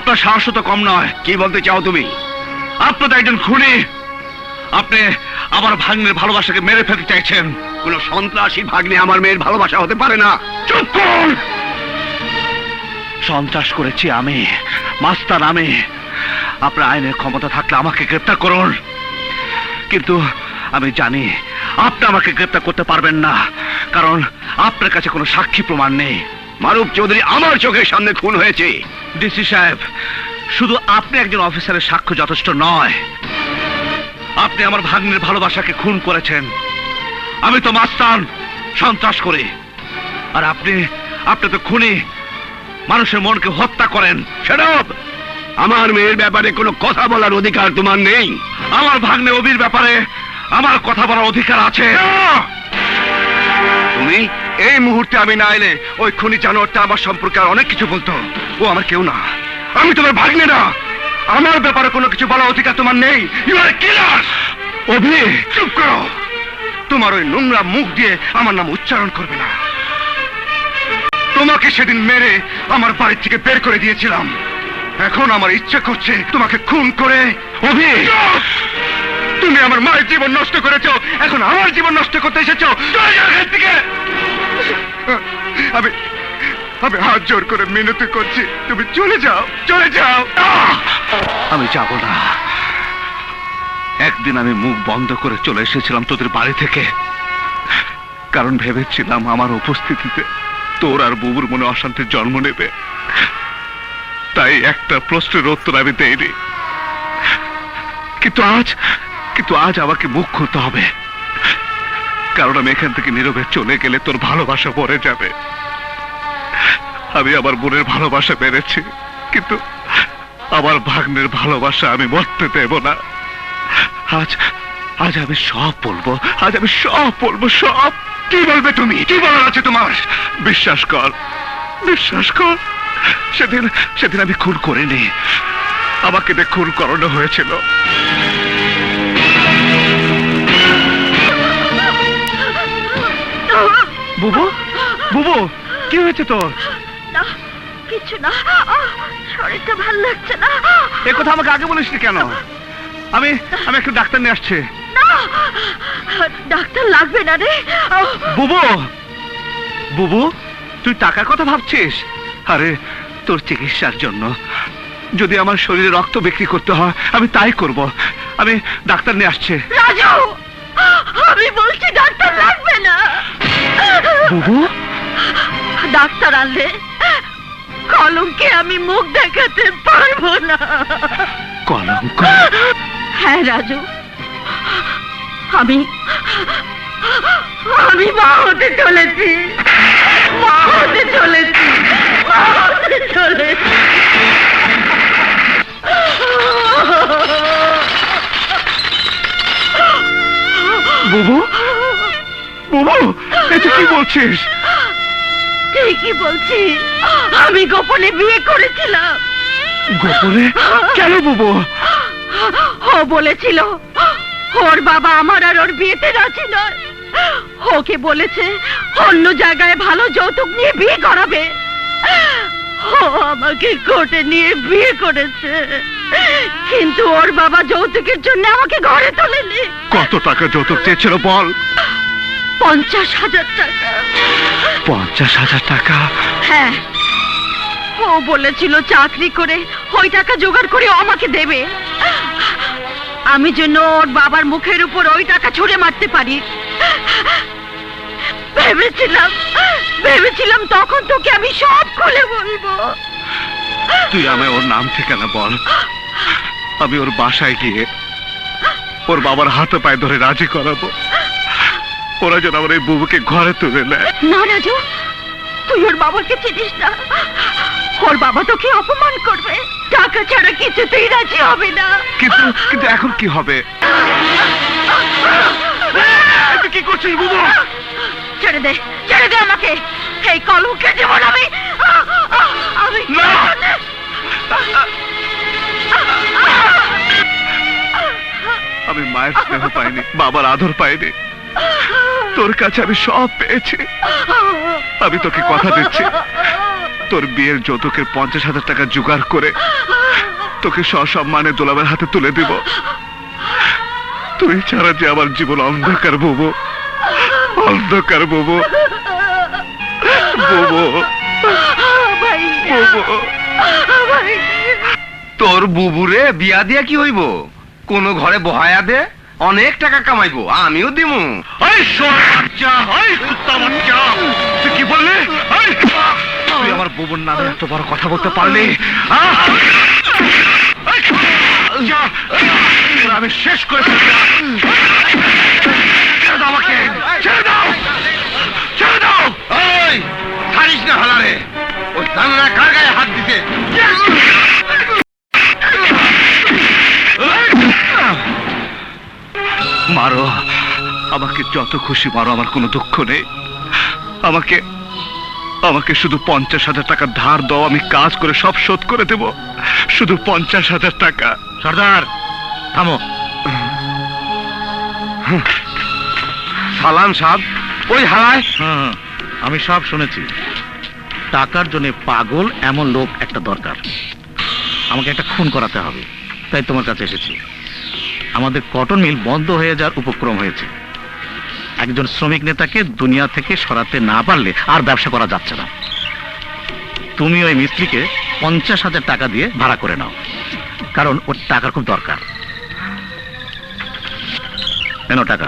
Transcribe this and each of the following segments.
আপনার সাহস তো কম নয়। কি বলতে চাও তুমি? আপনি তো একজন খুনি। আপনি আমার ভাগ্নের ভালোবাসাকে মেরে ফেলতে চাইছেন। কোন সন্ত্রাসী ভাগ্নে আমার মেয়ের ভালোবাসা হতে পারে না। চুপ করুন। সন্ত্রাস করেছি আমি, মাস্তান আমি। আপনার আইনের ক্ষমতা থাকলে আমাকে গ্রেফতার করুন, কিন্তু আমি জানি আপনি আমাকে গ্রেফতার করতে পারবেন না, কারণ আপনার কাছে কোনো সাক্ষী প্রমাণ নেই। মারুফ চৌধুরী আমার চোখের সামনে খুন হয়েছে। ডিসি সাহেব, শুধু আপনি একজন অফিসারের সাক্ষ্য যথেষ্ট নয়। আপনি আমার ভাগ্নের ভালোবাসাকে খুন করেছেন। আমি তো মাস্তান, সন্ত্রাস করি। আর আপনি তো খুনি, মানুষের মনকে হত্যা করেন। শাট! আমার মেয়ের ব্যাপারে কোনো কথা বলার অধিকার তোমার নেই। আমার ভাগ্নে অবির ব্যাপারে আমার কথা বলার অধিকার আছে। তুমি এই মুহূর্তে আমি না এলে ওই খুনি জানোয়ারটা আমার সম্পর্কে আর অনেক কিছু বলতো। ও আমার কেউ না, আমি তোমার ভাগ্নে না। আমার ব্যাপারে কোনো কিছু বলার অধিকার তোমার নেই। ইউ আর কিলার। অভি, চুপ করো। তোমার ওই নোংরা মুখ দিয়ে আমার নাম উচ্চারণ করবে না। তোমাকে সেদিন মেরে আমার বাড়ি থেকে বের করে দিয়েছিলাম। এখন আমার ইচ্ছে করছে তোমাকে খুন করে। অভি, তুমি আমার মায়ের জীবন নষ্ট করেছো, এখন আমার জীবন নষ্ট করতে এসেছো। আমি আমি হাত জোর করে মিনতি করছি, তুমি চলে যাও, চলে যাও। আমি যাব না। একদিন আমি মুখ বন্ধ করে চলে এসেছিলাম তোদের বাড়ি থেকে, কারণ ভেবেছিলাম আমার উপস্থিতিতে তোর আর বুবুর মনে অশান্তির জন্ম নেবে। তাই একটা প্রশ্নের উত্তর আমি দেইনি। কিন্তু আজ আমাকে মুখ খুলতে হবে, কারণ আমি এখান থেকে নীরবে চলে গেলে তোর ভালোবাসা পড়ে যাবে। আমি আমার বোনের ভালোবাসা পেরেছি, কিন্তু আমার ভাগ্নের ভালোবাসা আমি মরতে দেব না। আজ আমি সব বলবো, আজ আমি সব বলবো, সব। কি বলবে তুমি? কি বলার আছে তোমার? বিশ্বাস কর, বিশ্বাস কর। সেদিন আমি খুন করিনি, আমাকে দিয়ে খুন করানো হয়েছিল। বুবু, বুবু, কি হয়েছে তোর? না, কিছু না, শরীরটা ভালো লাগছে না। এ কথা আমাকে আগে বলিসনি কেন? আমি একটু ডাক্তার নিয়ে আসছি। না, ডাক্তার লাগবে না রে। বুবু, বুবু, তুই টাকার কথা ভাবছিস? আরে তোর চিকিৎসার জন্য যদি আমার শরীরে রক্ত বিক্রি করতে হয় আমি তাই করব। আমি ডাক্তার নিয়ে আসছি। রাজু, আমি বলছি ডাক্তার লাগবে না। বুবু, ডাক্তার আনলে কলঙ্কে আমি মুখ দেখাতে পারবো না। কলঙ্ক? হ্যাঁ রাজু, আমি মা হতে চলেছি, মা হতে চলেছি, মা হতে চলেছি। বুবু, বুবু, এটা কি বলছিস? ঠিকই বলছি, আমি গোপনে বিয়ে করেছিলাম। গোপনে? কেন বুবু? ও বলেছিল ওর বাবা আমার আর ওর বিয়েতে রাজি নয়। ওকে বলেছে অন্য জায়গায় ভালো যৌতুক নিয়ে বিয়ে করাবে। ও আমাকে কোর্টে নিয়ে বিয়ে করেছে, কিন্তু ওর বাবা যৌতুকের জন্য আমাকে ঘরে তোলেনি। কত টাকা যৌতুক চেয়েছিল বল? 50,000 টাকা। 50,000 টাকা? হ্যাঁ, ও বলেছিল চাকরি করে ওই টাকা জোগাড় করে ও আমাকে দেবে, আমি যেন ওর বাবার মুখের উপর ওই টাকা ছুঁড়ে মারতে পারি। ভেবেছিলাম তখন তোকে আমি সব খুলে বলবো। তুই আমায় ওর নাম ঠিকানা বল, আমি ওর বাসায় গিয়ে ওর বাবার হাতে পায়ে ধরে রাজি করাবো। ওরা যেন আমার এই বুবুকে ঘরে তুলে নেয়। না রাজু, তুই ওর বাবাকে চিনিস না। ওর বাবা তোকে অপমান করবে, টাকা ছাড়া কিছুতেই রাজি হবে না। কিন্তু এখন কি হবে? তুই কি করছিস বুবু? ছেড়ে দে, ছেড়ে দে আমাকে। এই কলঙ্কে জীবন আমি না! আমি মায়ের স্নেহ পাইনি, বাবার আদর পাইনি, তোর কাছে আমি সব পেয়েছি। আমি তোকে কথা দিচ্ছি, তোর বিয়ের যৌতুকের 50,000 টাকা জোগাড় করে তোকে সসম্মানে দোলাবের হাতে তুলে দিব। তুই ছাড়া যে আমার জীবন অন্ধকার বুবু, অন্ধকার বুবু, বুবু, ভাইয়া, বুবু। ভাইয়া। তোর বুবুরে বিয়া দিয়া কি হইব? কোন ঘরে বহায়া দে, অনেক টাকা কামাইবো, আমিও দিমু। এই শোর বাচ্চা, এই কুত্তা বাচ্চা, তুই কি বললি? এই! তুই আমার বুবুর নামে এত বড় কথা বলতে পারলি? আহ! এই! যা! তোরা আমি শেষ করে ফেলবো। ছেড়ে দাও আমাকে, ছেড়ে দাও, ছেড়ে দাও। ওই ছাড়িস না হালারে, ওই জানলা কার গায়ে হাত দিতে? মারো, আমাকে যত খুশি মারো, আমার কোনো দুঃখ নেই। আমাকে আমাকে শুধু 50,000 টাকা ধার দাও, আমি কাজ করে সব শোধ করে দেব। শুধু 50,000 টাকা। সর্দার থামো। সালাম সাহেব, ওই হালায় হ্যাঁ, আমি সব শুনেছি। টাকার জন্য পাগল এমন লোক একটা দরকার। আমাকে একটা খুন করাতে হবে, তাই তোমার কাছে এসেছি। আমাদের কটন মিল বন্ধ হয়ে যাওয়ার উপক্রম হয়েছে। একজন শ্রমিক নেতাকে দুনিয়া থেকে সরাতে না পারলে আর ব্যবসা করা যাচ্ছে না। তুমি ওই মিস্ত্রিকে 50,000 টাকা দিয়ে ভাড়া করে নাও, কারণ ওর টাকার খুব দরকার। এনো টাকা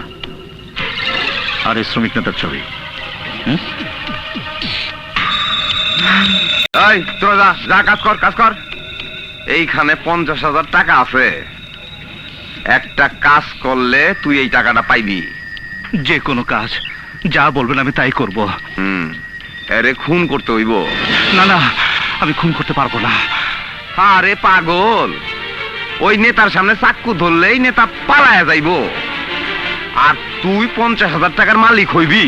আর এই শ্রমিক নেতার ছবি। এই তোরা যা যা, কাজ কর, কাজ কর। এইখানে 50,000 টাকা আছে। একটা কাজ করলে তুই এই টাকাটা পাইবি। যে কোনো কাজ, যা বলবেন আমি তাই করব। আরে খুন করতে হইব। না না, আমি খুন করতে পারবো না। আরে পাগল, ওই নেতার সামনে চাক্কু ধরলেই নেতা পালায়া যাইব, আর তুই 50,000 টাকার মালিক হইবি।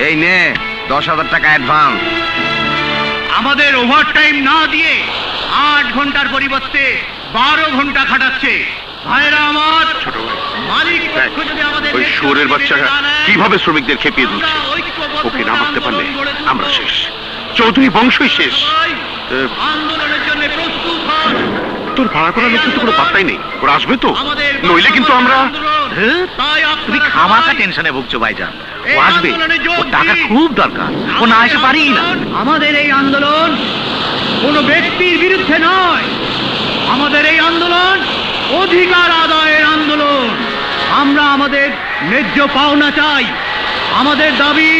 এই নে 10,000 টাকা অ্যাডভান্স। আমাদের ওভারটাইম না দিয়ে 8 ঘন্টার পরিবর্তে 12 ঘন্টা খাটাচ্ছে। ভাইরা আমার, মালিক পক্ষ যদি আমাদের ওই শুয়োরের বাচ্চারা কিভাবে শ্রমিকদের খেপিয়ে দিচ্ছে, ওকে না মারতে পারলে আমরা শেষ, চৌধুরী বংশই শেষ। আন্দোলনের জন্য প্রস্তুত হন। তোর ভাড়া করা লোক তো কোনো পাত্তাই নেই, ওরা আসবে তো, নইলে কিন্তু আমরা। তাই তুমি খামাখা টেনশনে ভুগছো ভাইজান। ও আসবে, ও টাকা খুব দরকার, ও না এসে পারি না। আমাদের এই আন্দোলন কোনো ব্যক্তির বিরুদ্ধে নয়, আমাদের এই আন্দোলন অধিকার আদায়ের আন্দোলন। আমরা আমাদের ন্যায্য পাওনা চাই, আমাদের দাবি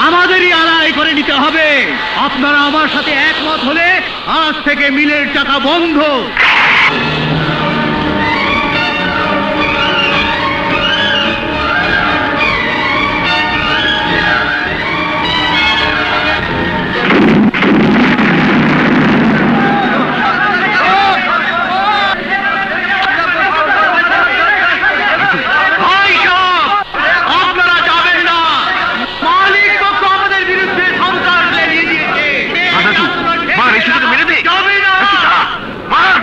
আমাদেরই আদায় করে নিতে হবে। আপনারা আমার সাথে একমত হলে আজ থেকে মিলের চাকা বন্ধ। আপনারা যাবেন না, মালিক পক্ষ আমাদের বিরুদ্ধে সন্ত্রাস লেলিয়ে দিয়েছে। মার, এই সুযোগে মেরে দে। যাবে না। মার।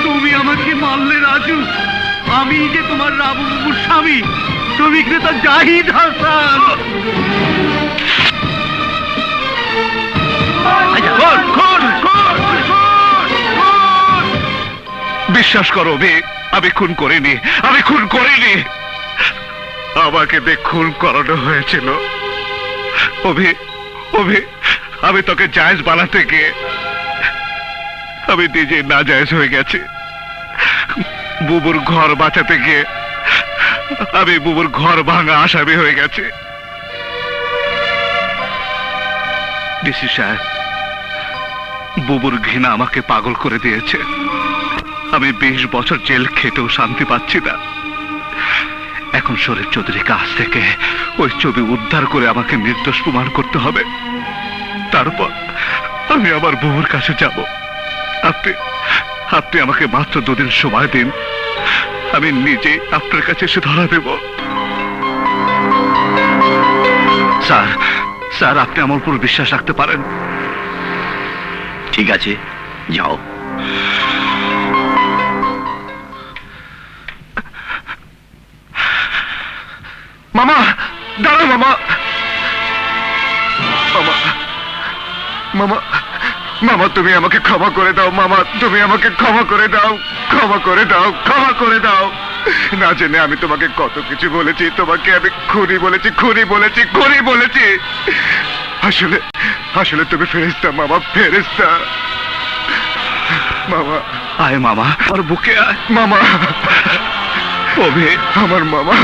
তুমি আমাকে মারলে রাজু, আমি যে তোমার রাবু বাবুর স্বামী শ্রমিক নেতা জাহিদ হাসান। বিশ্বাস করো, আমি খুন করিনি, আমি খুন করিনি। আমাকে দিয়ে খুন করানো হয়েছিল। আমি তোকে জায়েজ বানাতে গিয়ে আমি নিজে না জায়েজ হয়ে গেছি। বুবুর ঘর বাঁচাতে গিয়ে আমি বুবুর ঘর ভাঙা আসামি হয়ে গেছি। ডিসি সাহেব, বুবুর ঘৃণা আমাকে পাগল করে দিয়েছে। আমি 20 বছর জেল খেটেও শান্তি পাচ্ছি না। এখন শরীফ চৌধুরীর কাছ থেকে ওই ছবি উদ্ধার করে আমাকে নির্দোষ প্রমাণ করতে হবে। তারপর আমি আমার বুবুর কাছে যাব। আপনি আমাকে মাত্র 2 দিন সময় দিন, আমি নিজে আপনার কাছে এসে ধরা দেব। স্যার, আপনি আমার উপর বিশ্বাস রাখতে পারেন। ঠিক আছে, যাও। মামা দাঁড়াও মামা মামা মামা মামা তুমি আমাকে ক্ষমা করে দাও মামা তুমি আমাকে ক্ষমা করে দাও ক্ষমা করে দাও ক্ষমা করে দাও না জেনে আমি তোমাকে কত কিছু বলেছি তোমাকে আমি খুনি বলেছি খুনি বলেছি খুনি বলেছি আসলে আসলে তুমি ফেরেশতা মামা ফেরেশতা মামা আয় মামা আর বুকে আয় মামা অভি আমার মামা